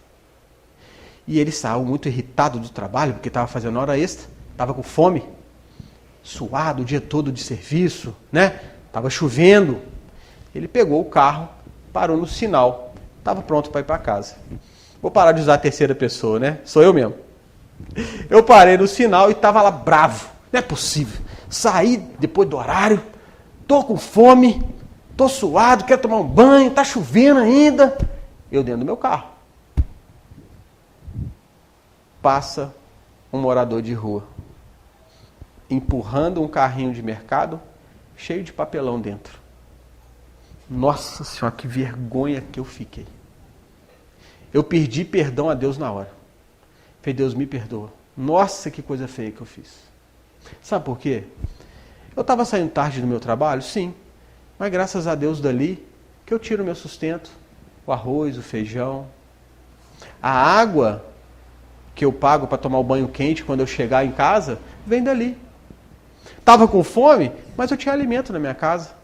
E ele saiu muito irritado do trabalho, porque estava fazendo hora extra, estava com fome, suado o dia todo de serviço, né? Estava chovendo. Ele pegou o carro, parou no sinal, estava pronto para ir para casa. Vou parar de usar a terceira pessoa, né? Sou eu mesmo. Eu parei no sinal e estava lá bravo. Não é possível. Saí depois do horário, tô com fome, tô suado, quero tomar um banho, tá chovendo ainda. Eu dentro do meu carro. Passa um morador de rua, empurrando um carrinho de mercado, cheio de papelão dentro. Nossa Senhora, que vergonha que eu fiquei. Eu pedi perdão a Deus na hora. Falei, Deus me perdoa. Nossa, que coisa feia que eu fiz. Sabe por quê? Eu estava saindo tarde do meu trabalho? Sim. Mas graças a Deus dali, que eu tiro o meu sustento. O arroz, o feijão. A água que eu pago para tomar o banho quente quando eu chegar em casa, vem dali. Estava com fome, mas eu tinha alimento na minha casa.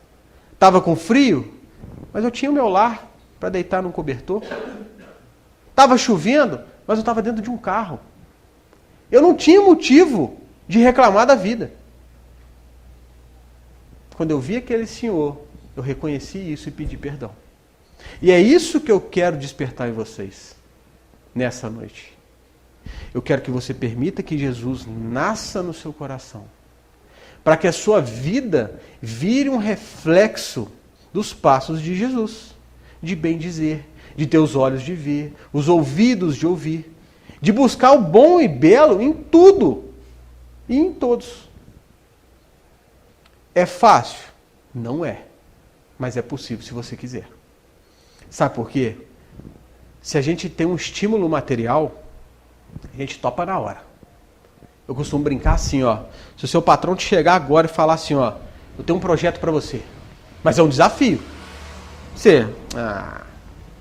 Estava com frio, mas eu tinha o meu lar para deitar num cobertor. Estava chovendo, mas eu estava dentro de um carro. Eu não tinha motivo de reclamar da vida. Quando eu vi aquele senhor, eu reconheci isso e pedi perdão. E é isso que eu quero despertar em vocês nessa noite. Eu quero que você permita que Jesus nasça no seu coração, para que a sua vida vire um reflexo dos passos de Jesus, de bem dizer, de ter os olhos de ver, os ouvidos de ouvir, de buscar o bom e belo em tudo e em todos. É fácil? Não é, mas é possível se você quiser. Sabe por quê? Se a gente tem um estímulo material, a gente topa na hora. Eu costumo brincar assim, ó. Se o seu patrão te chegar agora e falar assim, ó, eu tenho um projeto para você, mas é um desafio. Você, a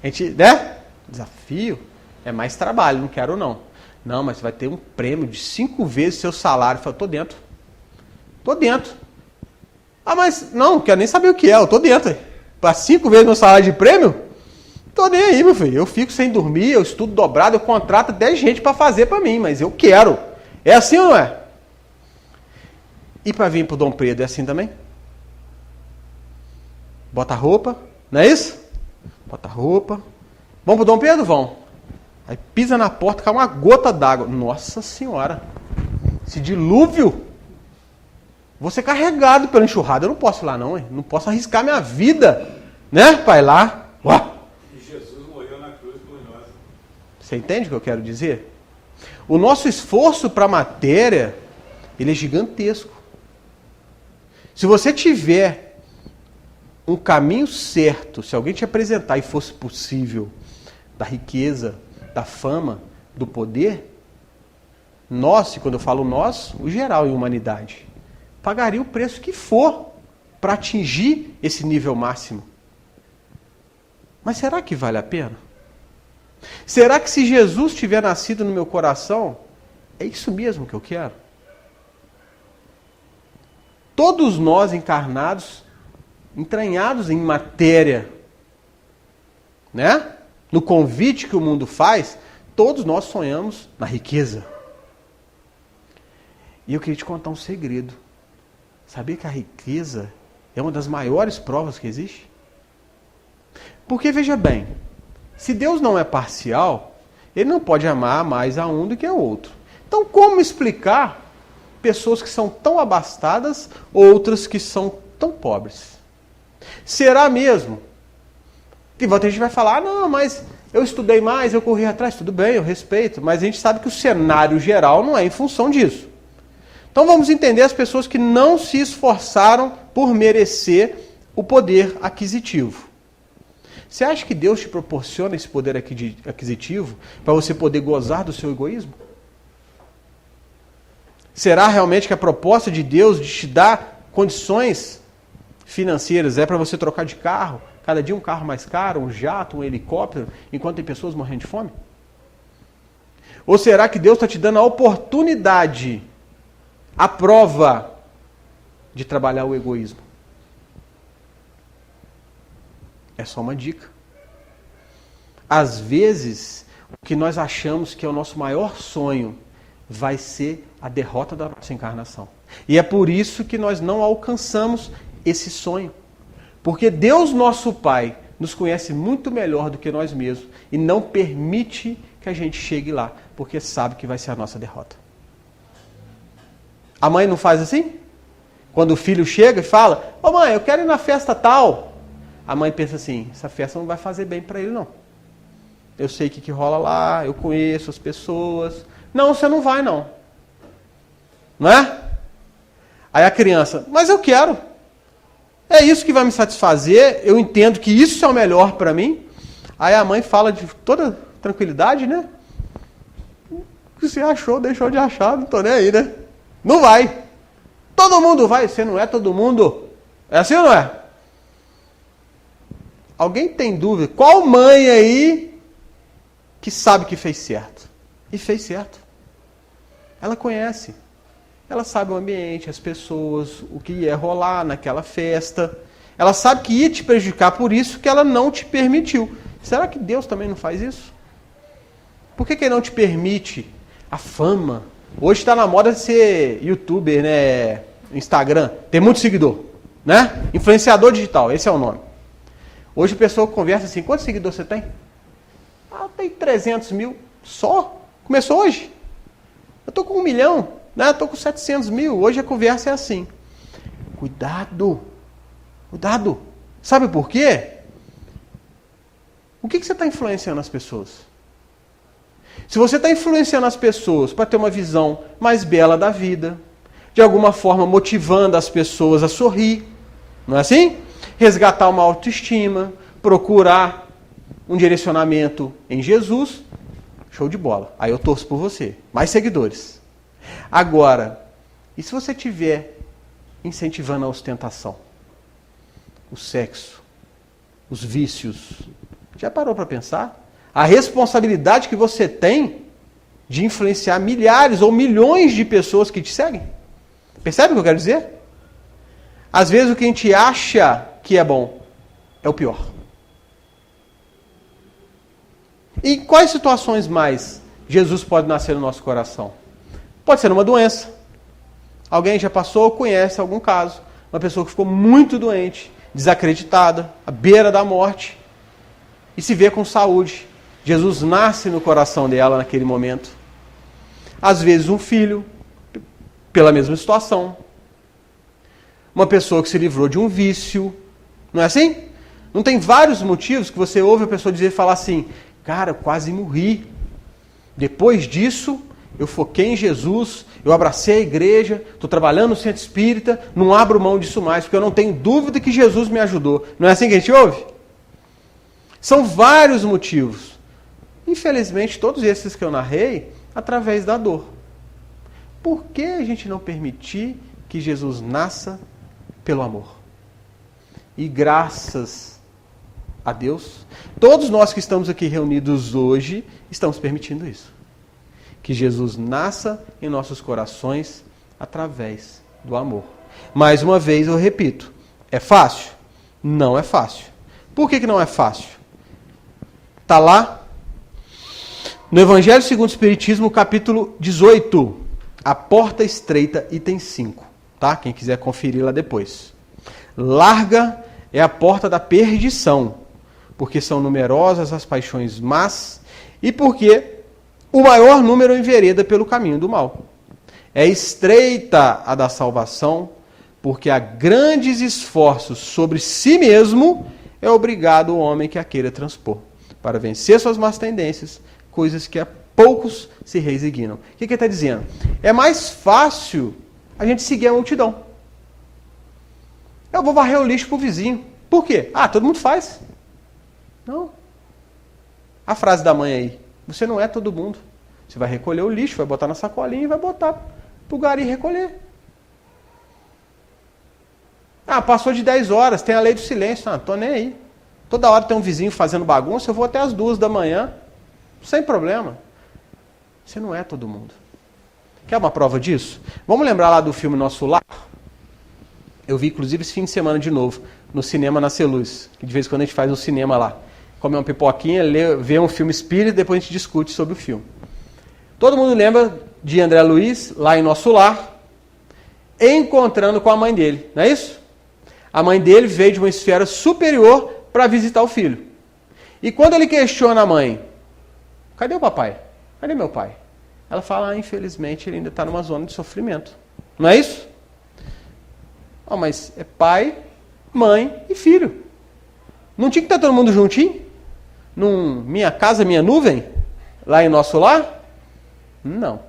gente, né? Desafio é mais trabalho, não quero não. Não, mas você vai ter um prêmio de 5 vezes seu salário. Eu falo, tô dentro. Tô dentro. Ah, mas não quero nem saber o que é, eu tô dentro. Para 5 vezes meu salário de prêmio? Tô nem aí, meu filho. Eu fico sem dormir, eu estudo dobrado, eu contrato 10 gente para fazer para mim, mas eu quero. É assim ou não é? E para vir pro Dom Pedro é assim também? Bota a roupa, não é isso? Bota a roupa. Vamos pro Dom Pedro? Vão. Aí pisa na porta, cai uma gota d'água. Nossa Senhora! Esse dilúvio! Vou ser carregado pela enxurrada. Eu não posso ir lá não, hein? Não posso arriscar minha vida, né? Para ir lá. Uau. E Jesus morreu na cruz por nós. Você entende o que eu quero dizer? O nosso esforço para a matéria, ele é gigantesco. Se você tiver um caminho certo, se alguém te apresentar e fosse possível, da riqueza, da fama, do poder, nós, e quando eu falo nós, o geral em humanidade, pagaria o preço que for para atingir esse nível máximo. Mas será que vale a pena? Será que se Jesus tiver nascido no meu coração, é isso mesmo que eu quero? Todos nós encarnados, entranhados em matéria, né? No convite que o mundo faz, todos nós sonhamos na riqueza. E eu queria te contar um segredo. Sabia que a riqueza é uma das maiores provas que existe? Porque, veja bem, se Deus não é parcial, Ele não pode amar mais a um do que a outro. Então, como explicar pessoas que são tão abastadas, outras que são tão pobres? Será mesmo? E a gente vai falar, não, mas eu estudei mais, eu corri atrás, tudo bem, eu respeito, mas a gente sabe que o cenário geral não é em função disso. Então vamos entender as pessoas que não se esforçaram por merecer o poder aquisitivo. Você acha que Deus te proporciona esse poder aquisitivo para você poder gozar do seu egoísmo? Será realmente que a proposta de Deus de te dar condições financeiras é para você trocar de carro, cada dia um carro mais caro, um jato, um helicóptero, enquanto tem pessoas morrendo de fome? Ou será que Deus está te dando a oportunidade, a prova de trabalhar o egoísmo? É só uma dica. Às vezes, o que nós achamos que é o nosso maior sonho vai ser a derrota da nossa encarnação. E é por isso que nós não alcançamos esse sonho. Porque Deus, nosso Pai, nos conhece muito melhor do que nós mesmos e não permite que a gente chegue lá, porque sabe que vai ser a nossa derrota. A mãe não faz assim? Quando o filho chega e fala, ô mãe, eu quero ir na festa tal. A mãe pensa assim, essa festa não vai fazer bem para ele não. Eu sei o que rola lá, eu conheço as pessoas. Não, você não vai não. Não é? Aí a criança, mas eu quero. É isso que vai me satisfazer, eu entendo que isso é o melhor para mim. Aí a mãe fala de toda tranquilidade, né? O que você achou, deixou de achar, não tô nem aí, né? Não vai. Todo mundo vai, você não é todo mundo. É assim ou não é? Alguém tem dúvida? Qual mãe aí que sabe que fez certo? E fez certo. Ela conhece. Ela sabe o ambiente, as pessoas, o que ia rolar naquela festa. Ela sabe que ia te prejudicar, por isso que ela não te permitiu. Será que Deus também não faz isso? Por que Ele não te permite a fama? Hoje está na moda ser youtuber, né? Instagram, tem muito seguidor, né? Influenciador digital, esse é o nome. Hoje a pessoa conversa assim, quantos seguidores você tem? Ah, tem 300 mil só. Começou hoje. Eu estou com 1 milhão, né? Estou com 700 mil. Hoje a conversa é assim. Cuidado. Cuidado. Sabe por quê? O que você está influenciando as pessoas? Se você está influenciando as pessoas para ter uma visão mais bela da vida, de alguma forma motivando as pessoas a sorrir, não é assim? Resgatar uma autoestima, procurar um direcionamento em Jesus, show de bola. Aí eu torço por você. Mais seguidores. Agora, e se você estiver incentivando a ostentação? O sexo, os vícios. Já parou para pensar? A responsabilidade que você tem de influenciar milhares ou milhões de pessoas que te seguem? Percebe o que eu quero dizer? Às vezes o que a gente acha que é bom é o pior. E em quais situações mais Jesus pode nascer no nosso coração? Pode ser numa doença. Alguém já passou ou conhece algum caso. Uma pessoa que ficou muito doente, desacreditada, à beira da morte, e se vê com saúde. Jesus nasce no coração dela naquele momento. Às vezes um filho, pela mesma situação. Uma pessoa que se livrou de um vício. Não é assim? Não tem vários motivos que você ouve a pessoa dizer, falar assim, cara, eu quase morri. Depois disso, eu foquei em Jesus, eu abracei a igreja, estou trabalhando no centro espírita, não abro mão disso mais, porque eu não tenho dúvida que Jesus me ajudou. Não é assim que a gente ouve? São vários motivos. Infelizmente, todos esses que eu narrei, através da dor. Por que a gente não permitir que Jesus nasça pelo amor. E graças a Deus, todos nós que estamos aqui reunidos hoje, estamos permitindo isso. Que Jesus nasça em nossos corações através do amor. Mais uma vez eu repito, é fácil? Não é fácil. Por que não é fácil? Está lá no Evangelho segundo o Espiritismo, capítulo 18, a porta estreita, item 5. Tá? Quem quiser conferir lá depois. Larga é a porta da perdição, porque são numerosas as paixões más e porque o maior número envereda pelo caminho do mal. É estreita a da salvação, porque a grandes esforços sobre si mesmo é obrigado o homem que a queira transpor, para vencer suas más tendências, coisas que a poucos se resignam. O que ele está dizendo? É mais fácil a gente seguir a multidão. Eu vou varrer o lixo para o vizinho. Por quê? Ah, todo mundo faz. Não. A frase da mãe aí. Você não é todo mundo. Você vai recolher o lixo, vai botar na sacolinha e vai botar para o gari recolher. Ah, passou de 10 horas, tem a lei do silêncio. Ah, não estou nem aí. Toda hora tem um vizinho fazendo bagunça, eu vou até as 2 da manhã, sem problema. Você não é todo mundo. Quer uma prova disso? Vamos lembrar lá do filme Nosso Lar? Eu vi, inclusive, esse fim de semana de novo, no cinema na Celuz, que de vez em quando a gente faz um cinema lá. Come uma pipoquinha, vê um filme espírita e depois a gente discute sobre o filme. Todo mundo lembra de André Luiz, lá em Nosso Lar, encontrando com a mãe dele, não é isso? A mãe dele veio de uma esfera superior para visitar o filho. E quando ele questiona a mãe, cadê o papai? Cadê meu pai? Ela fala, infelizmente, ele ainda está numa zona de sofrimento. Não é isso? Oh, mas é pai, mãe e filho. Não tinha que estar todo mundo juntinho? Minha casa, minha nuvem? Lá em Nosso Lar? Não.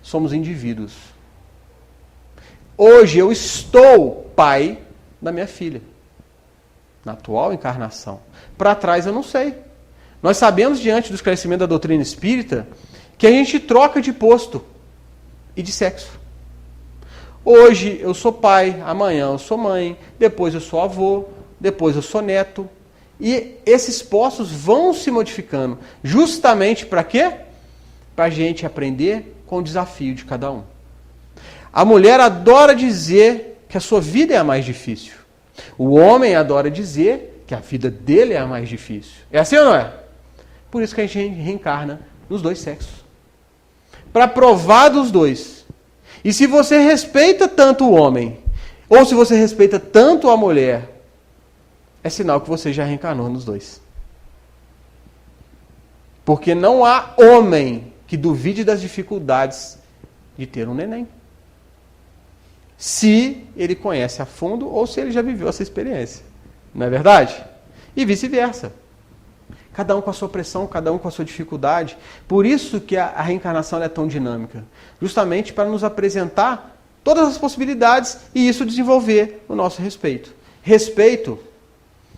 Somos indivíduos. Hoje eu estou pai da minha filha. Na atual encarnação. Para trás eu não sei. Nós sabemos, diante do esclarecimento da doutrina espírita, que a gente troca de posto e de sexo. Hoje eu sou pai, amanhã eu sou mãe, depois eu sou avô, depois eu sou neto. E esses postos vão se modificando. Justamente para quê? Para a gente aprender com o desafio de cada um. A mulher adora dizer que a sua vida é a mais difícil. O homem adora dizer que a vida dele é a mais difícil. É assim ou não é? Por isso que a gente reencarna nos dois sexos. Para provar dos dois. E se você respeita tanto o homem, ou se você respeita tanto a mulher, é sinal que você já reencarnou nos dois. Porque não há homem que duvide das dificuldades de ter um neném. Se ele conhece a fundo ou se ele já viveu essa experiência. Não é verdade? E vice-versa. Cada um com a sua pressão, cada um com a sua dificuldade. Por isso que a reencarnação é tão dinâmica. Justamente para nos apresentar todas as possibilidades e isso desenvolver o nosso respeito. Respeito,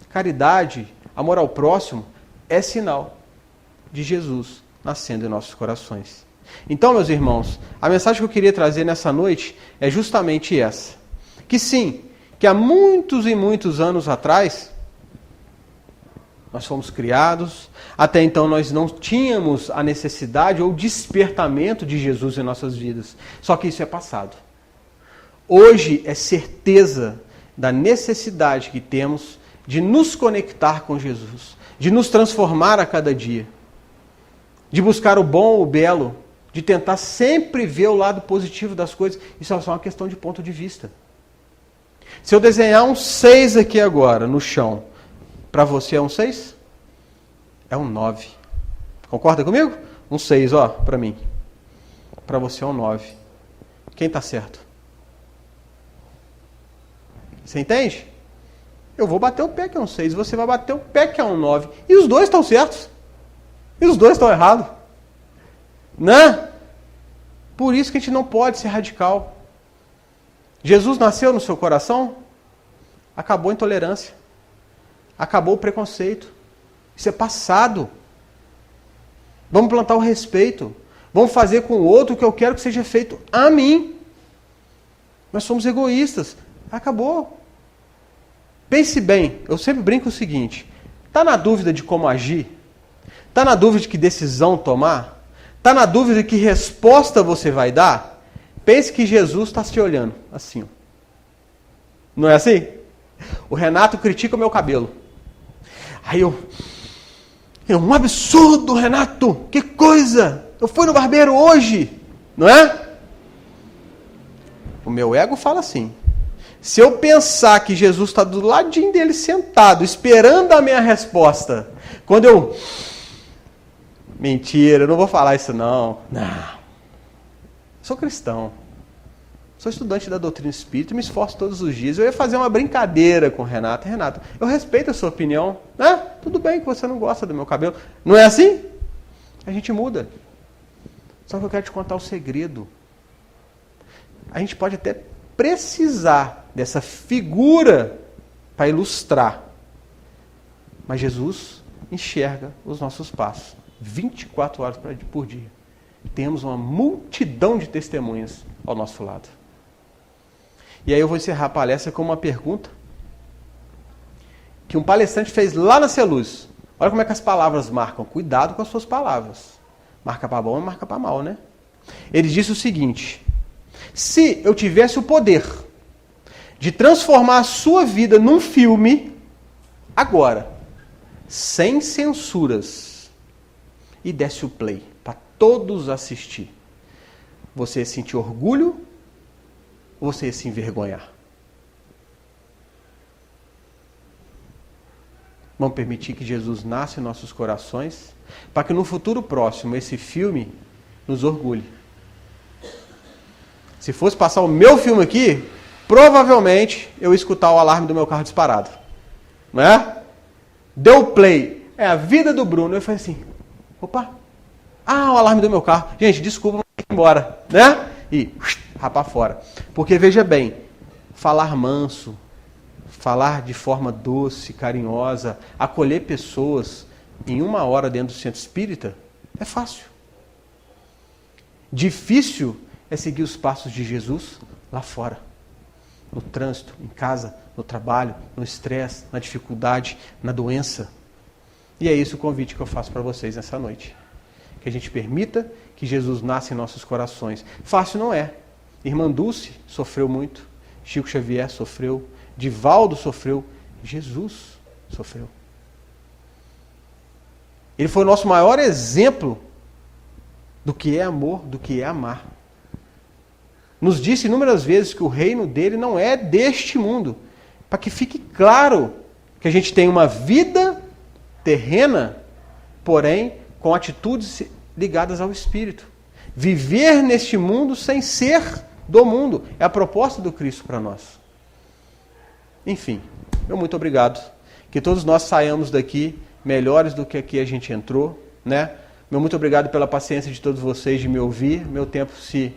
caridade, amor ao próximo é sinal de Jesus nascendo em nossos corações. Então, meus irmãos, a mensagem que eu queria trazer nessa noite é justamente essa. Que sim, que há muitos e muitos anos atrás, nós fomos criados, até então nós não tínhamos a necessidade ou despertamento de Jesus em nossas vidas. Só que isso é passado. Hoje é certeza da necessidade que temos de nos conectar com Jesus, de nos transformar a cada dia, de buscar o bom, o belo, de tentar sempre ver o lado positivo das coisas. Isso é só uma questão de ponto de vista. Se eu desenhar um 6 aqui agora, no chão, para você é um 6? É um 9. Concorda comigo? Um 6, ó, para mim. Para você é um 9. Quem está certo? Você entende? Eu vou bater o pé que é um 6, você vai bater o pé que é um 9. E os dois estão certos. E os dois estão errados. Né? Por isso que a gente não pode ser radical. Jesus nasceu no seu coração, acabou a intolerância, acabou o preconceito. Isso é passado. Vamos plantar o respeito. Vamos fazer com o outro o que eu quero que seja feito a mim. Nós somos egoístas. Acabou. Pense bem, eu sempre brinco o seguinte, está na dúvida de como agir? Está na dúvida de que decisão tomar? Está na dúvida de que resposta você vai dar? Pense que Jesus está te olhando, assim. Não é assim? O Renato critica o meu cabelo. Aí é um absurdo, Renato! Que coisa! Eu fui no barbeiro hoje! Não é? O meu ego fala assim. Se eu pensar que Jesus está do ladinho dele sentado, esperando a minha resposta, quando eu... Mentira, eu não vou falar isso não. Não. Sou cristão. Sou estudante da doutrina espírita e me esforço todos os dias. Eu ia fazer uma brincadeira com o Renato. Renato, eu respeito a sua opinião. Né? Tudo bem que você não gosta do meu cabelo. Não é assim? A gente muda. Só que eu quero te contar o segredo. A gente pode até precisar dessa figura para ilustrar. Mas Jesus enxerga os nossos passos 24 horas por dia. Temos uma multidão de testemunhas ao nosso lado. E aí eu vou encerrar a palestra com uma pergunta que um palestrante fez lá na Celuz. Olha como é que as palavras marcam. Cuidado com as suas palavras. Marca para bom e marca para mal, né? Ele disse o seguinte: se eu tivesse o poder de transformar a sua vida num filme, agora, sem censuras, e desse o play para todos assistir, você ia sentir orgulho ou você ia se envergonhar? Vamos permitir que Jesus nasça em nossos corações, para que no futuro próximo esse filme nos orgulhe. Se fosse passar o meu filme aqui, provavelmente eu ia escutar o alarme do meu carro disparado. Não é? Deu play. É a vida do Bruno. Eu falei assim, opa, o alarme do meu carro. Gente, desculpa, vou ir embora. Né? E rapar fora. Porque veja bem, falar manso, falar de forma doce, carinhosa, acolher pessoas em 1 hora dentro do centro espírita, é fácil. Difícil é seguir os passos de Jesus lá fora. No trânsito, em casa, no trabalho, no estresse, na dificuldade, na doença. E é esse o convite que eu faço para vocês nessa noite. Que a gente permita que Jesus nasça em nossos corações. Fácil não é. Irmã Dulce sofreu muito. Chico Xavier sofreu. Divaldo sofreu. Jesus sofreu. Ele foi o nosso maior exemplo do que é amor, do que é amar. Nos disse inúmeras vezes que o reino dele não é deste mundo. Para que fique claro que a gente tem uma vida terrena, porém com atitudes ligadas ao Espírito. Viver neste mundo sem ser do mundo. É a proposta do Cristo para nós. Enfim, meu muito obrigado. Que todos nós saiamos daqui melhores do que aqui a gente entrou, né? Meu muito obrigado pela paciência de todos vocês de me ouvir. Meu tempo se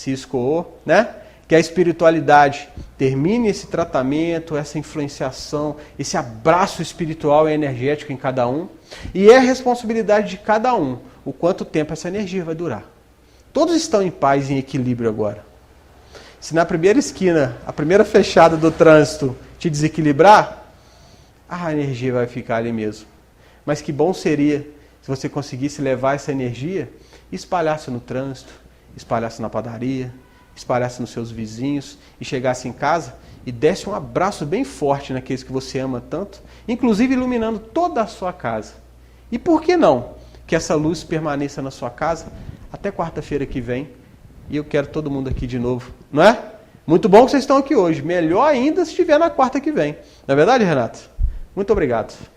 escoou, né? Que a espiritualidade termine esse tratamento, essa influenciação, esse abraço espiritual e energético em cada um. E é responsabilidade de cada um o quanto tempo essa energia vai durar. Todos estão em paz e em equilíbrio agora. Se na primeira esquina, a primeira fechada do trânsito te desequilibrar, a energia vai ficar ali mesmo. Mas que bom seria se você conseguisse levar essa energia e espalhar-se no trânsito, espalhar-se na padaria, espalhar-se nos seus vizinhos e chegasse em casa e desse um abraço bem forte naqueles que você ama tanto, inclusive iluminando toda a sua casa. E por que não que essa luz permaneça na sua casa até quarta-feira que vem? E eu quero todo mundo aqui de novo, não é? Muito bom que vocês estão aqui hoje. Melhor ainda se estiver na quarta que vem. Não é verdade, Renato? Muito obrigado.